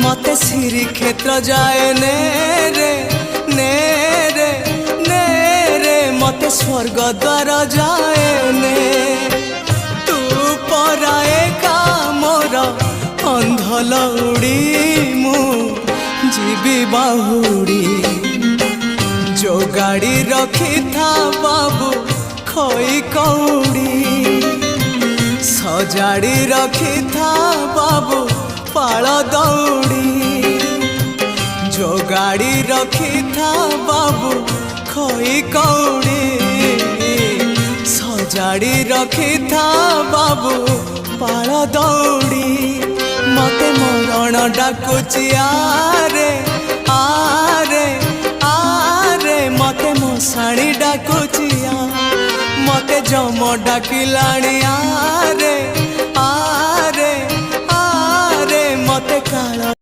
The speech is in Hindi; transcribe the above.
मते श्री क्षेत्र जाए ने रे ने रे ने रे मते स्वर्ग द्वार जाए ने तू पराए का मोर अंधलौड़ी मु जीवी बाहुड़ी जो गाड़ी रखी था बाबू खोई कौड़ी सजाड़ी रखी था बाबू पाल दौड़ी जो गाड़ी रखी था बाबू खोई कौड़ी सजाड़ी रखी था बाबू पाल दौड़ी मते मरण डाकुची आरे आरे आरे मते मशाणी डाकुची मते जम डाकिलाणी आरे आरे आरे मते काल